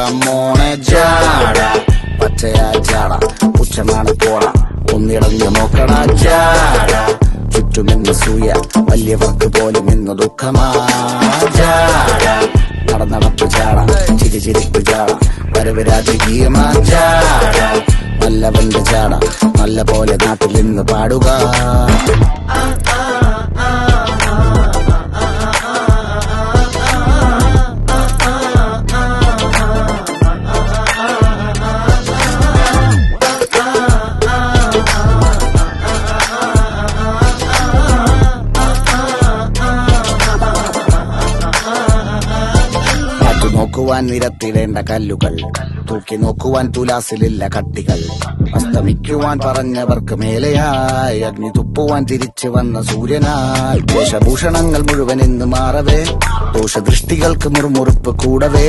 നോക്കാം മോണെ ജാട പച്ചയാ ജാട പുച്ഛമാണ് പോട ഒന്നിടഞ്ഞു നോക്കണ ജാട ചുറ്റുമെന്ന് സൂയ വലിയവർക്ക് പോലും ഇന്ന് ദുഃഖമാ ജാട നടപ്പ് ജാട ചിരിപ്പ് ജാട വരവ് രാജകീയമാ ജാട നല്ലവന്റെ ജാട നല്ല പോലെ നാട്ടിൽ നിന്ന് പാടുക. നോക്കുവാൻ നിരത്തിടേണ്ട കല്ലുകൾ തൂക്കി നോക്കുവാൻ തുലാസിലില്ല കട്ടികൾ അസ്തമിക്കുവാൻ പറഞ്ഞവർക്ക് മേലെയായി അഗ്നി തുപ്പുവാൻ തിരിച്ചു വന്ന സൂര്യനായി വേഷഭൂഷണങ്ങൾ മുഴുവൻ ഇന്ന് മാറവേ ദോഷദൃഷ്ടികൾക്ക് മുറുമുറുപ്പ് കൂടവേ